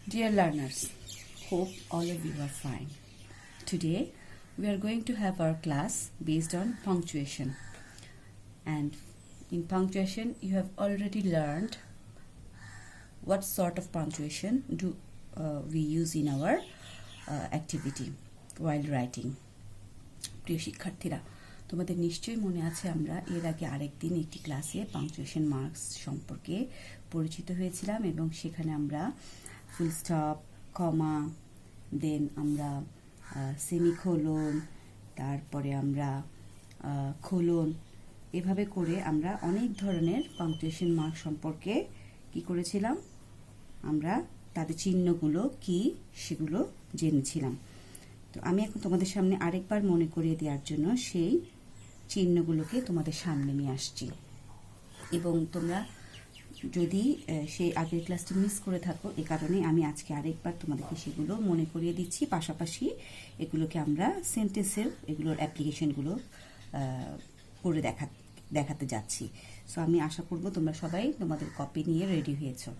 Dear learners, hope all of you are fine. Today we are going to have our class based on punctuation. And in punctuation you have already learned what sort of punctuation do we use in our activity while writing. প্রিয় শিক্ষার্থীরা, তোমাদের নিশ্চয়ই মনে আছে আমরা এর আগে আরেকদিন একটি ক্লাসে পাংচুয়েশন মার্কস সম্পর্কে পরিচিত হয়েছিলাম এবং সেখানে আমরা ফুল স্টপ, কমা, দেন আমরা সেমিকোলন, তারপরে আমরা কোলন, এভাবে করে আমরা অনেক ধরনের পাংচুয়েশন মার্ক সম্পর্কে কি করেছিলাম, আমরা তাদের চিহ্নগুলো কি সেগুলো জেনেছিলাম। তো আমি এখন তোমাদের সামনে আরেকবার মনে করিয়ে দেওয়ার জন্য সেই চিহ্নগুলোকে তোমাদের সামনে নিয়ে আসছি এবং তোমরা যদি সেই আগের ক্লাসটি মিস করে থাকো এ কারণে আমি আজকে আরেকবার তোমাদেরকে সেগুলো মনে করিয়ে দিচ্ছি। পাশাপাশি এগুলোকে আমরা সেন্টেন্সের এগুলোর অ্যাপ্লিকেশনগুলো করে দেখাতে যাচ্ছি। সো আমি আশা করব তোমরা সবাই তোমাদের কপি নিয়ে রেডি হয়েছো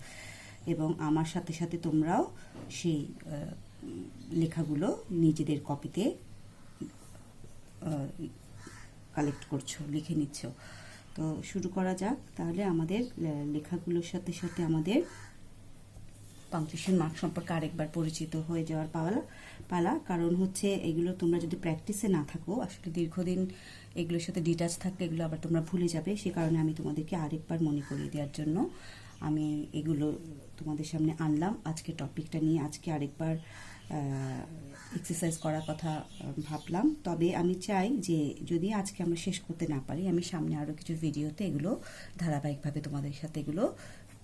এবং আমার সাথে সাথে তোমরাও সেই লেখাগুলো নিজেদের কপিতে কালেক্ট করছো, লিখে নিচ্ছ। তো শুরু করা যাক তাহলে। আমাদের লেখাগুলোর সাথে সাথে আমাদের পাংচুয়েশন মার্ক সম্পর্কে আরেকবার পরিচিত হয়ে যাওয়ার পালা। কারণ হচ্ছে এগুলো তোমরা যদি প্র্যাকটিসে না থাকো, আসলে দীর্ঘদিন এগুলোর সাথে ডিটাচ থাকলে এগুলো আবার তোমরা ভুলে যাবে। সে কারণে আমি তোমাদেরকে আরেকবার মনে করিয়ে দেওয়ার জন্য আমি এগুলো তোমাদের সামনে আনলাম। আজকে টপিকটা নিয়ে আজকে আরেকবার এক্সারসাইজ করার কথা ভাবলাম। তবে আমি চাই যে যদি আজকে আমরা শেষ করতে না পারি, আমি সামনে আরও কিছু ভিডিওতে এগুলো ধারাবাহিকভাবে তোমাদের সাথে এগুলো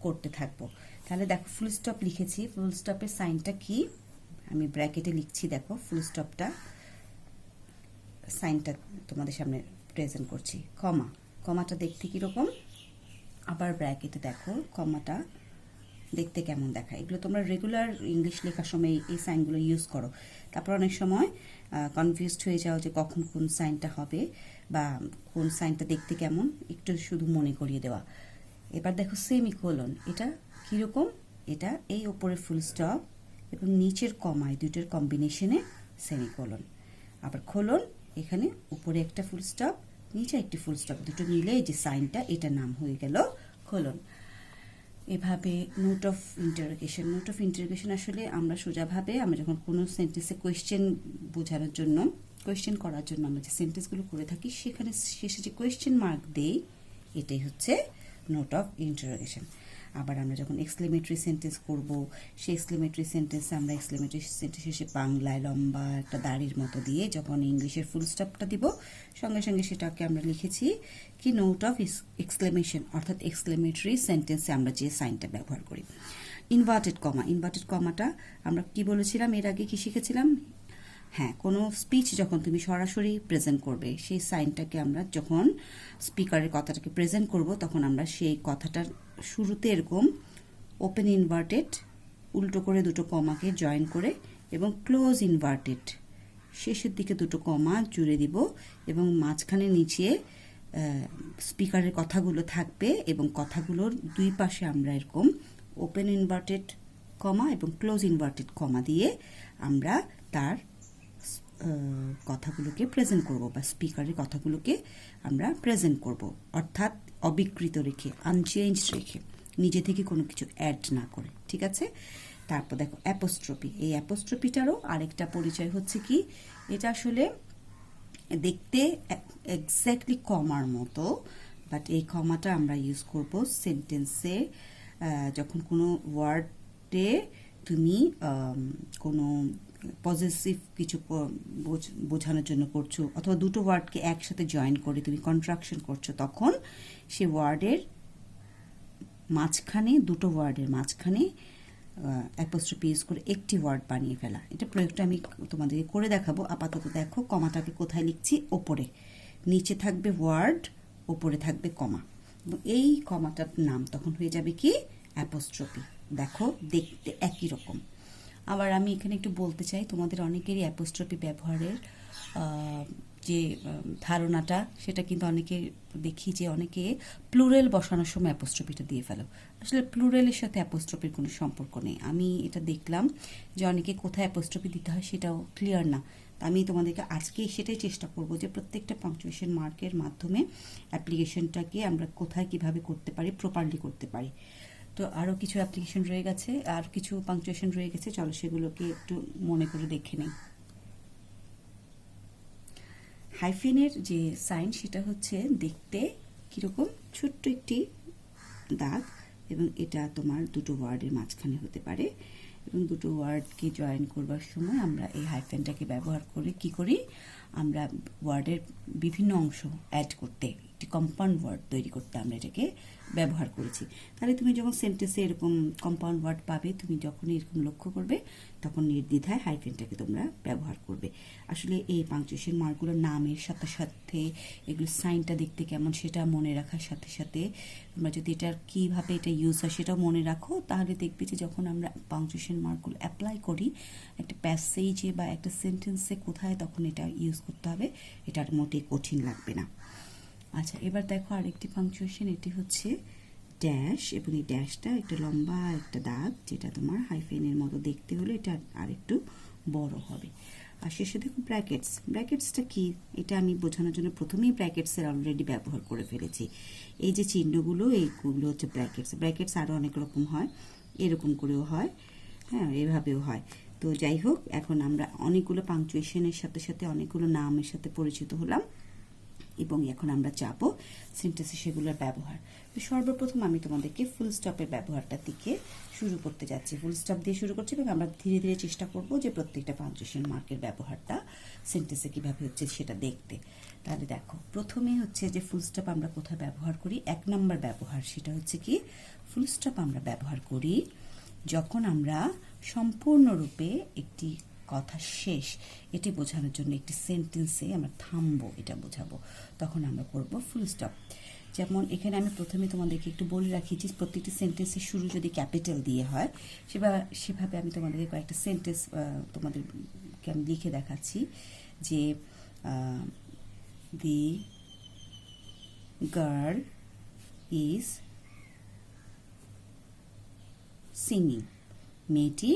করতে থাকবো। তাহলে দেখো, ফুল স্টপ লিখেছি। ফুল স্টপের সাইনটা কি আমি ব্র্যাকেটে লিখছি। দেখো, ফুল স্টপটা সাইনটা তোমাদের সামনে প্রেজেন্ট করছি। কমাটা দেখতে কীরকম, আবার ব্র্যাকেটে দেখো কমাটা দেখতে কেমন দেখায়। এগুলো তোমরা রেগুলার ইংলিশ লেখার সময় এই সাইনগুলো ইউজ করো। তারপর অনেক সময় কনফিউজড হয়ে যাও যে কখন কোন সাইনটা হবে বা কোন সাইনটা দেখতে কেমন, একটু শুধু মনে করিয়ে দেওয়া। এবার দেখো সেমিকোলন, এটা কীরকম, এটা এই ওপরে ফুল স্টপ এবং নিচের কমায় দুটোর কম্বিনেশনে সেমিকোলন। আবার কোলন, এখানে উপরে একটা ফুল স্টপ, নিচে একটি ফুল স্টপ, দুটো মিলে যে সাইনটা, এটা নাম হয়ে গেল কোলন। এভাবে নোট অফ ইন্টারোগেশন আসলে আমরা সোজাভাবে আমরা যখন কোনো সেন্টেন্সে কোয়েশ্চেন করার জন্য আমরা যে সেন্টেন্সগুলো করে থাকি সেখানে শেষে যে কোয়েশ্চেন মার্ক দেই, এটাই হচ্ছে নোট অফ ইন্টারোগেশন। আবার আমরা যখন এক্সক্লেমেটরি সেন্টেন্স করব, সেই এক্সক্লেমেটরি সেন্টেন্সে আমরা এক্সক্লেমেটরি সেন্টেন্স শেষে বাংলায় লম্বা একটা দাড়ির মতো দিয়ে যখন ইংলিশের ফুল স্টপটা দিব, সঙ্গে সঙ্গে সেটাকে আমরা লিখেছি কি নোট অফ এক্সক্লেমেশন, অর্থাৎ এক্সক্লেমেটরি সেন্টেন্সে আমরা যে সাইনটা ব্যবহার করি। ইনভার্টেড কমাটা আমরা কি বলেছিলাম এর আগে, কি শিখেছিলাম? হ্যাঁ, কোনো স্পিচ যখন তুমি সরাসরি প্রেজেন্ট করবে, সেই সাইনটাকে আমরা যখন স্পিকারের কথাটাকে প্রেজেন্ট করব তখন আমরা সেই কথাটার শুরুতে এরকম ওপেন ইনভার্টেড উল্টো করে দুটো কমাকে জয়েন করে এবং ক্লোজ ইনভার্টেড শেষের দিকে দুটো কমা জুড়ে দিব এবং মাঝখানে নিচে স্পিকারের কথাগুলো থাকবে এবং কথাগুলোর দুই পাশে আমরা এরকম ওপেন ইনভার্টেড কমা এবং ক্লোজ ইনভার্টেড কমা দিয়ে আমরা তার কথাগুলোকে প্রেজেন্ট করব বা স্পিকারের কথাগুলোকে আমরা প্রেজেন্ট করব, অর্থাৎ অবিকৃত রেখে, আনচেঞ্জ রেখে, নিজে থেকে কোনো কিছু অ্যাড না করে। ঠিক আছে? তারপর দেখো অ্যাপোস্ট্রফি। এই অ্যাপোস্ট্রফিটারও আরেকটা পরিচয় হচ্ছে কি, এটা আসলে দেখতে এক্স্যাক্টলি কমার মতো, বাট এই কমাটা আমরা ইউজ করব সেন্টেন্সে যখন কোনো ওয়ার্ডে তুমি কোনো পজিটিভ কিছু বোঝানোর জন্য করছো অথবা দুটো ওয়ার্ডকে একসাথে জয়েন করে তুমি কন্ট্রাকশন করছো, তখন সে ওয়ার্ডের মাঝখানে, দুটো ওয়ার্ডের মাঝখানে অ্যাপোস্ট্রফি ইউজ করে একটি ওয়ার্ড বানিয়ে ফেলা। এটা প্রয়োগটা আমি তোমাদেরকে করে দেখাবো। আপাতত দেখো, কমাটাকে কোথায় লিখছি? ওপরে, নিচে থাকবে ওয়ার্ড, ওপরে থাকবে কমা এবং এই কমাটার নাম তখন হয়ে যাবে কি? অ্যাপোস্ট্রফি। দেখো, দেখতে একই রকম। আবার আমি এখানে একটু বলতে চাই, তোমাদের অনেকেরই অ্যাপোস্ট্রফি ব্যবহারের যে ধারণাটা, সেটা কিন্তু অনেকে দেখি যে অনেকে প্লুরাল বসানোর সময় অ্যাপোস্ট্রফিটা দিয়ে ফেলো। আসলে প্লুরালের সাথে অ্যাপোস্ট্রফির কোনো সম্পর্ক নেই। আমি এটা দেখলাম যে অনেকে কোথায় অ্যাপোস্ট্রফি দিতে হয় সেটাও ক্লিয়ার না। আমি তোমাদেরকে আজকে সেটাই চেষ্টা করব যে প্রত্যেকটা পাংচুয়েশন মার্কের মাধ্যমে অ্যাপ্লিকেশনটাকে আমরা কোথায় কিভাবে করতে পারি, প্রপারলি করতে পারি। তো আরও কিছু অ্যাপ্লিকেশন রয়ে গেছে, আর কিছু পাংচুয়েশন রয়ে গেছে, চলো সেগুলোকে একটু মনে করে দেখে নেই। হাইফেনের যে সাইন সেটা হচ্ছে দেখতে কীরকম, ছোট্ট একটি দাগ, এবং এটা তোমার দুটো ওয়ার্ডের মাঝখানে হতে পারে, এবং দুটো ওয়ার্ডকে জয়েন করবার সময় আমরা এই হাইফেনটাকে ব্যবহার করে কি করি, আমরা ওয়ার্ডের বিভিন্ন অংশ অ্যাড করতে, একটি কম্পাউন্ড ওয়ার্ড তৈরি করতে আমরা এটাকে ব্যবহার করেছি। তাহলে তুমি যখন সেন্টেন্সে এরকম কম্পাউন্ড ওয়ার্ড পাবে, তুমি যখন এরকম লক্ষ্য করবে তখন নির্দ্বিধায় হাইফেনটাকে তোমরা ব্যবহার করবে। আসলে এই পাংচুয়েশন মার্কগুলোর নামের সাথে সাথে এগুলো সাইনটা দেখতে কেমন সেটা মনে রাখার সাথে সাথে তোমরা যদি এটার কীভাবে এটা ইউজ হয় সেটাও মনে রাখো, তাহলে দেখবে যে যখন আমরা পাংচুয়েশন মার্কগুলো অ্যাপ্লাই করি একটা প্যাসেজে বা একটা সেন্টেন্সে কোথায় তখন এটা ইউজ করতে হবে, এটা আর মোটেই কঠিন লাগবে না। আচ্ছা, এবার দেখো আরেকটি পাংচুয়েশন, এটি হচ্ছে ড্যাশ, এবং এই ড্যাশটা একটা লম্বা একটা দাগ, যেটা তোমার হাইফেনের মতো দেখতে হলে এটা আরেকটু বড় হবে। আর শেষে দেখো ব্র্যাকেটস। ব্র্যাকেটসটা কি, এটা আমি বোঝানোর জন্য প্রথমেই ব্র্যাকেটসের অলরেডি ব্যবহার করে ফেলেছি। এই যে চিহ্নগুলো, এইগুলো হচ্ছে ব্র্যাকেটস। ব্র্যাকেটস আরও অনেক রকম হয়, এরকম করেও হয়, হ্যাঁ, এভাবেও হয়। তো যাই হোক, এখন আমরা অনেকগুলো পাংচুয়েশনের সাথে সাথে অনেকগুলো নামের সাথে পরিচিত হলাম, এবং এখন আমরা যাবো সেন্টেন্সে সেগুলোর ব্যবহার। তো সর্বপ্রথম আমি তোমাদেরকে ফুল স্টপের ব্যবহারটা থেকে শুরু করতে যাচ্ছি। ফুল স্টপ দিয়ে শুরু করছি, এবং আমরা ধীরে ধীরে চেষ্টা করব যে প্রত্যেকটা পাংচুয়েশন মার্কের ব্যবহারটা সেন্টেন্সে কীভাবে হচ্ছে সেটা দেখতে। তাহলে দেখো, প্রথমে হচ্ছে যে ফুল স্টপ আমরা কোথায় ব্যবহার করি, 1 নম্বর ব্যবহার, সেটা হচ্ছে কি, ফুল স্টপ আমরা ব্যবহার করি যখন আমরা সম্পূর্ণরূপে একটি কথা শেষ এটি বোঝানোর জন্য একটি সেন্টেন্সে আমরা থামবো, এটা বোঝাবো, তখন আমরা করব ফুল স্টপ। যেমন এখানে আমি প্রথমে তোমাদেরকে একটু বলে রাখি যে প্রত্যেকটি সেন্টেন্সের শুরু যদি ক্যাপিটাল দিয়ে হয়, সেভাবে আমি তোমাদেরকে কয়েকটা সেন্টেন্স তোমাদেরকে আমি লিখে দেখাচ্ছি। যে দি গার্ল ইজ সিঙ্গিং, মেয়েটি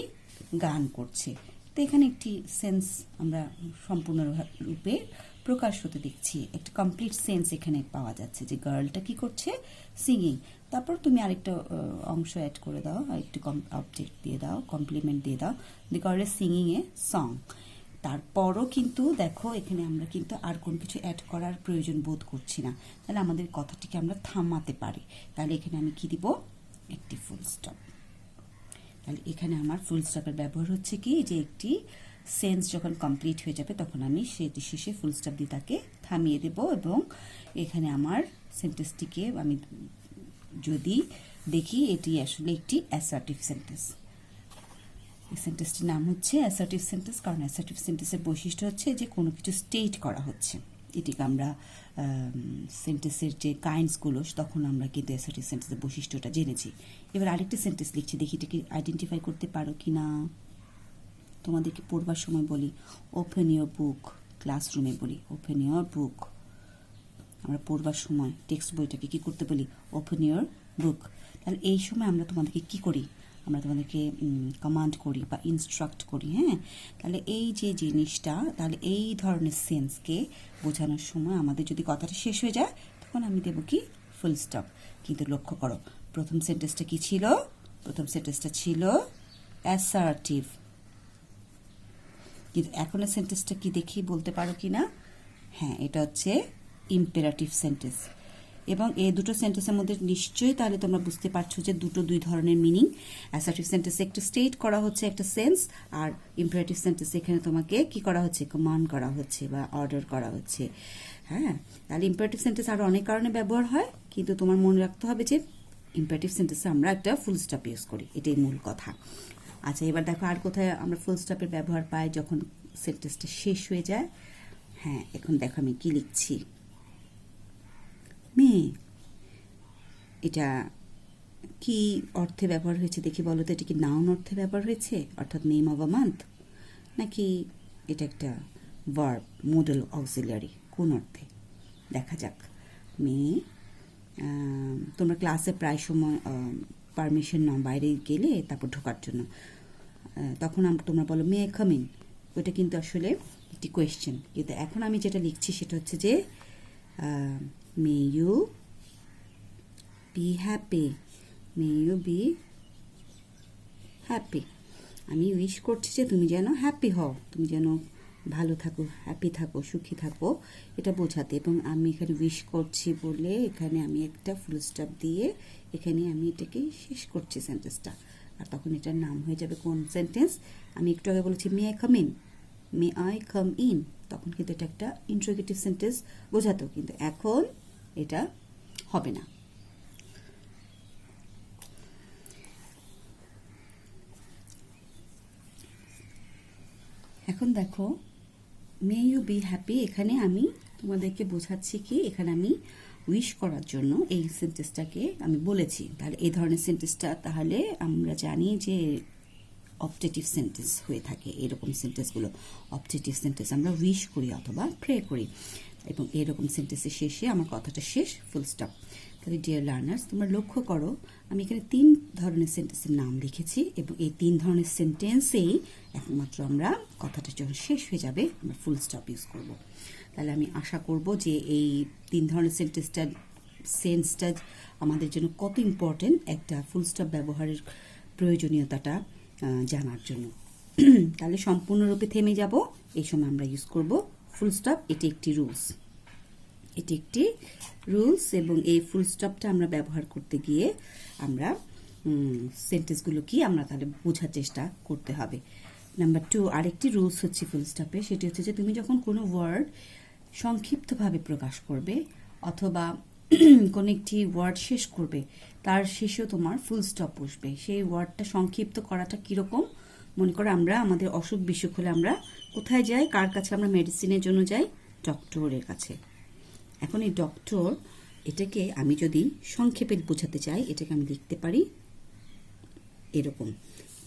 গান করছে। তো এখানে একটি সেন্স আমরা সম্পূর্ণরূপে প্রকাশ হতে দেখছি, একটা কমপ্লিট সেন্স এখানে পাওয়া যাচ্ছে যে গার্লটা কি করছে, সিঙ্গিং। তারপর তুমি আরেকটা অংশ অ্যাড করে দাও, আরেকটু অবজেক্ট দিয়ে দাও, কমপ্লিমেন্ট দিয়ে দাও, the girl is singing a song. তারপরও কিন্তু দেখো এখানে আমরা কিন্তু আর কোনো কিছু অ্যাড করার প্রয়োজন বোধ করছি না, তাহলে আমাদের কথাটিকে আমরা থামাতে পারি। তাহলে এখানে আমি কি দিব, একটি ফুল স্টপ। তাহলে এখানে আমার ফুল স্টপের ব্যবহার হচ্ছে কি, যে একটি সেন্স যখন কমপ্লিট হয়ে যাবে তখন আমি সেটি শেষে ফুল স্টপ দিয়ে তাকে থামিয়ে দেব, এবং এখানে আমার সেন্টেন্সটিকে আমি যদি দেখি এটি আসলে একটি অ্যাসার্টিভ সেন্টেন্স। এই সেন্টেন্সটির নাম হচ্ছে অ্যাসার্টিভ সেন্টেন্স, কারণ অ্যাসার্টিভ সেন্টেন্সের বৈশিষ্ট্য হচ্ছে যে কোনো কিছু স্টেট করা হচ্ছে। এটিকে আমরা সেন্টেন্সের যে কাইন্ডসগুলো, তখন আমরা কিন্তু অ্যাসার্টিভ সেন্টেন্সের বৈশিষ্ট্যটা জেনেছি। এবার আরেকটি সেন্টেন্স লিখছি, দেখি এটাকে আইডেন্টিফাই করতে পারো কি না। তোমাদেরকে পড়বার সময় বলি ওপেন ইয়োর বুক, ক্লাসরুমে বলি ওপেন ইয়োর বুক। আমরা পড়বার সময় টেক্সট বইটাকে কি করতে বলি, ওপেন ইয়োর বুক। তাহলে এই সময় আমরা তোমাদেরকে কি করি, আমরা তোমাদেরকে কমান্ড করি বা ইনস্ট্রাক্ট করি, হ্যাঁ। তাহলে এই যে জিনিসটা, তাহলে এই ধরনের সেন্সকে বোঝানোর সময় আমাদের যদি কথাটা শেষ হয়ে যায় তখন আমি দেবো কি, ফুল স্টপ। কিন্তু লক্ষ্য করো প্রথম সেন্টেন্সটা কি ছিল, প্রথম সেন্টেন্সটা ছিল অ্যাসার্টিভ, কিন্তু এখনের সেন্টেন্সটা কি দেখি বলতে পারো কি না, হ্যাঁ, এটা হচ্ছে ইম্পেরাটিভ সেন্টেন্স। এবং এই দুটো সেন্টেন্সের মধ্যে নিশ্চয়ই তাহলে তোমরা বুঝতে পারছো যে দুই ধরনের মিনিং। অ্যাসার্টিভ সেন্টেন্সে একটা স্টেট করা হচ্ছে একটা সেন্স, আর ইম্পারেটিভ সেন্টেন্সে এখানে তোমাকে কি করা হচ্ছে, কমান্ড করা হচ্ছে বা অর্ডার করা হচ্ছে, হ্যাঁ। তাহলে ইম্পারেটিভ সেন্টেন্স আরও অনেক কারণে ব্যবহার হয়, কিন্তু তোমার মনে রাখতে হবে যে ইম্পারেটিভ সেন্টেন্সে আমরা একটা ফুল স্টপ ইউজ করি, এটাই মূল কথা। আচ্ছা, এবার দেখো আর কোথায় আমরা ফুল স্টপের ব্যবহার পাই, যখন সেন্টেন্সটা শেষ হয়ে যায়। হ্যাঁ, এখন দেখো আমি কি লিখছি, মেয়ে, এটা কি অর্থে ব্যবহার হয়েছে দেখি বলো তো। এটা কি নাউন অর্থে ব্যবহার হয়েছে, অর্থাৎ নেম অফ আ মান্থ, নাকি এটা একটা ভার্ব, মডেল অক্সিলারি, কোন অর্থে দেখা যাক। মেয়ে, তোমরা ক্লাসে প্রায় সময় পারমিশন নাও বাইরে গেলে তারপর ঢোকার জন্য, তখন তোমরা বলো মে আই কাম ইন, ওটা কিন্তু আসলে একটি কোয়েশ্চেন। কিন্তু এখন আমি যেটা লিখছি সেটা হচ্ছে যে may you be happy, may you be happy. আমি উইশ করছি যে তুমি যেন হ্যাপি হও, তুমি যেন ভালো থাকো, হ্যাপি থাকো, সুখী থাকো, এটা বোঝাতে। এবং আমি এখানে উইশ করছি বলে এখানে আমি একটা ফুল স্টপ দিয়ে এখানে আমি এটাকে শেষ করছি সেন্টেন্সটা। আর তখন এটার নাম হয়ে যাবে কোন সেন্টেন্স? আমি একটু আগে বলেছি may I come in, may I come in, তখন কিন্তু এটা একটা ইন্টারোগেটিভ সেন্টেন্স বোঝাতো, কিন্তু এখন এটা হবে না। এখন দেখো মে ইউ বি হ্যাপি, এখানে আমি তোমাদেরকে বোঝাচ্ছি কি এখানে আমি উইশ করার জন্য এই সেন্টেন্সটাকে আমি বলেছি। তাহলে এই ধরনের সেন্টেন্সটা তাহলে আমরা জানি যে অবজেক্টিভ সেন্টেন্স হয়ে থাকে। এরকম সেন্টেন্সগুলো অবজেক্টিভ সেন্টেন্স, আমরা উইশ করি অথবা প্রে করি, এবং এরকম সেন্টেন্সের শেষে আমার কথাটা শেষ, ফুল স্টপ। তাহলে ডিয়ার লার্নার্স, তোমরা লক্ষ্য করো আমি এখানে 3 ধরনের সেন্টেন্সের নাম লিখেছি, এবং এই 3 ধরনের সেন্টেন্সেই একমাত্র আমরা কথাটা যখন শেষ হয়ে যাবে আমরা ফুল স্টপ ইউজ করব। তাহলে আমি আশা করব যে এই 3 ধরনের সেন্সটা আমাদের জন্য কত ইম্পর্টেন্ট একটা ফুল স্টপ ব্যবহারের প্রয়োজনীয়তাটা জানার জন্য। তাহলে সম্পূর্ণরূপে থেমে যাব, এই সময় আমরা ইউজ করব ফুল স্টপ। এটি একটি রুলস, এটি একটি রুলস, এবং এই ফুল স্টপটা আমরা ব্যবহার করতে গিয়ে আমরা সেন্টেন্সগুলো কি আমরা তাহলে বোঝার চেষ্টা করতে হবে। নাম্বার 2, আরেকটি রুলস হচ্ছে ফুল স্টপে, সেটি হচ্ছে যে তুমি যখন কোনো ওয়ার্ড সংক্ষিপ্তভাবে প্রকাশ করবে অথবা কোনো একটি ওয়ার্ড শেষ করবে, তার শেষেও তোমার ফুল স্টপ বসবে। সেই ওয়ার্ডটা সংক্ষিপ্ত করাটা কীরকম? মনে করো আমরা আমাদের অসুখ বিসুখ হলে আমরা কোথায় যাই, কার কাছে আমরা মেডিসিনের জন্য যাই? ডক্টরের কাছে। এখন এই ডক্টর, এটাকে আমি যদি সংক্ষেপে বোঝাতে চাই, এটাকে আমি লিখতে পারি এরকম।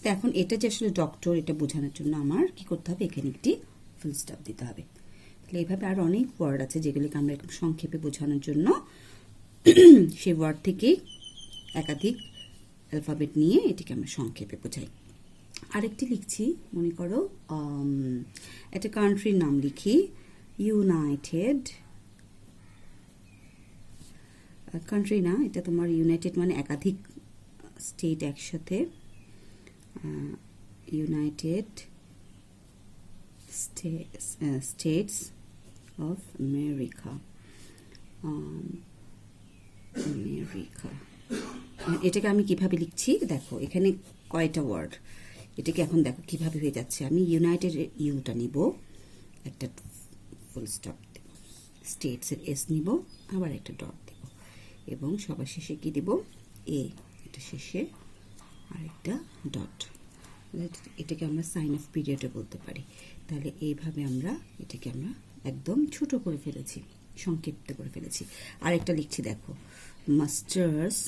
তো এখন এটা যে আসলে ডক্টর, এটা বোঝানোর জন্য আমার কি করতে হবে? এখানে একটি ফুল স্টপ দিতে হবে। তাহলে এইভাবে আর অনেক ওয়ার্ড আছে যেগুলোকে আমরা একটু সংক্ষেপে বোঝানোর জন্য সেই ওয়ার্ড থেকে একাধিক অ্যালফাবেট নিয়ে এটিকে আমরা সংক্ষেপে বোঝাই। আরেকটি লিখছি, মনে করো একটা কান্ট্রির নাম লিখি, ইউনাইটেড। কান্ট্রি না, এটা তোমার ইউনাইটেড মানে একাধিক স্টেট একসাথে, ইউনাইটেড স্টেটস অফ আমেরিকা। এটাকে আমি কিভাবে লিখছি দেখো, এখানে কয়টা ওয়ার্ড, এটাকে এখন দেখো কিভাবে হয়ে যাচ্ছে। আমি ইউনাইটেড ইউটা নিব, একটা ফুল স্টপ দেব, স্টেটসের এস নিব, আবার একটা ডট দেব, এবং সবার শেষে কি দেব? এ, এটা শেষে আরেকটা ডট। এটাকে আমরা সাইন অফ পিরিয়ডে বলতে পারি। তাহলে এইভাবে আমরা এটাকে আমরা একদম ছোট করে ফেলেছি, সংক্ষিপ্ত করে ফেলেছি। আরেকটা লিখছি দেখো, মাস্টার্স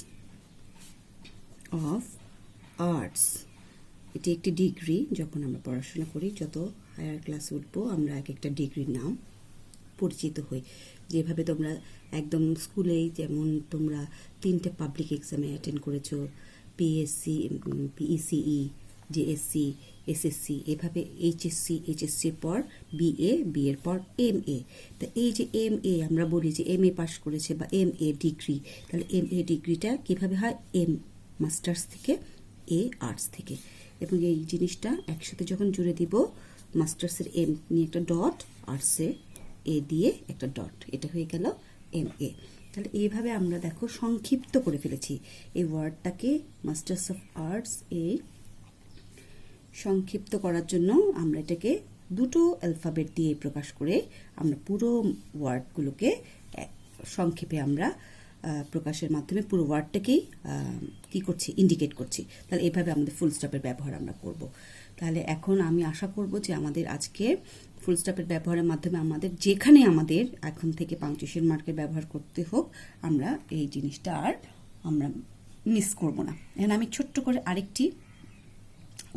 অফ আর্টস। এটি একটি ডিগ্রি। যখন আমরা পড়াশোনা করি, যত হায়ার ক্লাসে উঠবো, আমরা এক একটা ডিগ্রির নাম পরিচিত হই। যেভাবে তোমরা একদম স্কুলেই যেমন তোমরা 3টে পাবলিক এক্সামে অ্যাটেন্ড করেছো, পিএসসি, পিইসিই, জেএসসি, এসএসসি, এভাবে এইচএসসির পর বিএ, বিএর পর এমএ। তা এই যে এমএ আমরা বলি যে এমএ পাস করেছে বা এমএ ডিগ্রি, তাহলে এমএ ডিগ্রিটা কিভাবে হয়? এম মাস্টার্স থেকে, এ আর্টস থেকে। এবং এই জিনিসটা একসাথে যখন জুড়ে দিব, মাস্টার্সের এম নিয়ে একটা ডট, আর্টসে এ দিয়ে একটা ডট, এটা হয়ে গেল এমএ। তাহলে এইভাবে আমরা দেখো সংক্ষিপ্ত করে ফেলেছি এই ওয়ার্ডটাকে। মাস্টার্স অফ আর্টস এ সংক্ষিপ্ত করার জন্য আমরা এটাকে 2টো অ্যালফাবেট দিয়ে প্রকাশ করে আমরা পুরো ওয়ার্ডগুলোকে সংক্ষেপে আমরা প্রকাশের মাধ্যমে পুরো ওয়ার্ডটাকেই কি করছি? ইন্ডিকেট করছি। তাহলে এইভাবে আমাদের ফুল স্টপের ব্যবহার আমরা করব। তাহলে এখন আমি আশা করব যে আমাদের আজকে ফুল স্টপের ব্যবহারের মাধ্যমে আমাদের যেখানে আমাদের এখন থেকে পাংচুয়েশন মার্কের ব্যবহার করতে হোক, আমরা এই জিনিসটা আর আমরা মিস করব না। এখন আমি ছোট্ট করে আরেকটি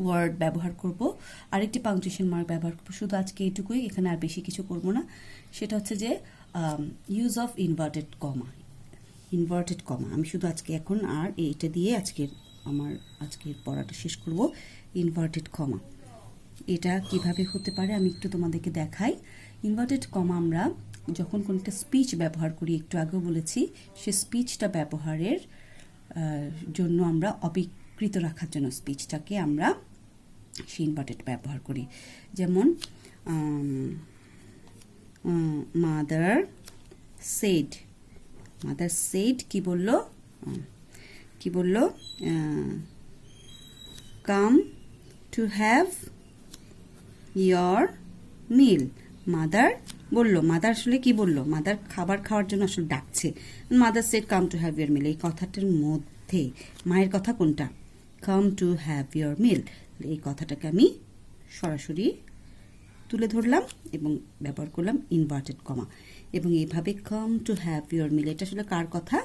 ওয়ার্ড ব্যবহার করব, আরেকটি পাংচুয়েশন মার্ক ব্যবহার করব। শুধু আজকে এইটুকুই, এখানে আর বেশি কিছু করব না। সেটা হচ্ছে যে use of inverted comma. Inverted comma আমি শুধু আজকে এখন আর এইটা দিয়ে আজকের পড়াটা শেষ করব। ইনভার্টেড কমা এটা কিভাবে হতে পারে আমি একটু তোমাদেরকে দেখাই। ইনভার্টেড কমা আমরা যখন কোনো একটা স্পিচ ব্যবহার করি, একটু আগেও বলেছি, সে স্পিচটা ব্যবহারের জন্য আমরা অবিকৃত রাখার জন্য স্পিচটাকে আমরা সেই ইনভার্টেড ব্যবহার করি। যেমন মাদার সেড কি বললো come to have your meal. Mother আসলে কি বললো, মাদার খাবার খাওয়ার জন্য আসলে ডাকছে। Mother said come to have your meal, এই কথাটার মধ্যে মায়ের কথা কোনটা, come to have your meal. এই কথাটাকে আমি সরাসরি তুলে ধরলাম এবং ব্যবহার করলাম ইনভার্টেড কমা। এবং এইভাবে কাম টু হ্যাভ ইয়োর মিল, এটা আসলে কার কথা,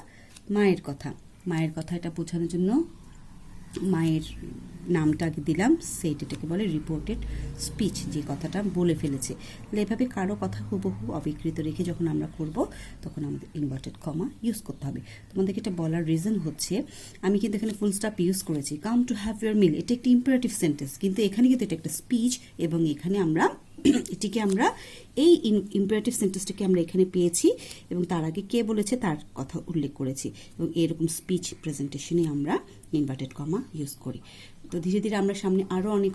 মায়ের কথা। মায়ের কথা এটা বোঝানোর জন্য মায়ের নামটা আগে দিলাম, এটাকে বলে রিপোর্টেড স্পিচ, যে কথাটা বলে ফেলেছে। এভাবে কারো কথা হুবহু অবিকৃত রেখে যখন আমরা করব তখন আমাদের ইনভার্টেড কমা ইউজ করতে হবে। তোমাদেরকে এটা বলার রিজন হচ্ছে, আমি কিন্তু এখানে ফুল স্টপ ইউজ করেছি। কাম টু হ্যাভ ইয়োর মিল এটা একটি ইম্পারেটিভ সেন্টেন্স, কিন্তু এখানে কিন্তু এটা একটা স্পিচ, এবং এখানে আমরা এই ইম্পারেটিভ সেন্টেন্সটাকে আমরা এখানে পেয়েছি এবং তার আগে কে বলেছে তার কথা উল্লেখ করেছি, এবং এরকম স্পিচ প্রেজেন্টেশনে আমরা ইনভার্টেড কমা ইউজ করি। তো ধীরে ধীরে আমরা সামনে আরও অনেক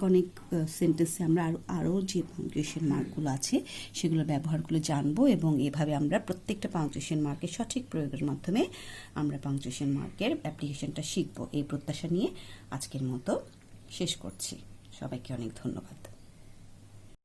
সেন্টেন্সে আমরা আরও যে পাংচুয়েশন মার্কগুলো আছে সেগুলো ব্যবহারগুলো জানবো, এবং এভাবে আমরা প্রত্যেকটা পাংচুয়েশন মার্কের সঠিক প্রয়োগের মাধ্যমে আমরা পাংচুয়েশন মার্কের অ্যাপ্লিকেশনটা শিখবো। এই প্রত্যাশা নিয়ে আজকের মতো শেষ করছি। সবাইকে অনেক ধন্যবাদ।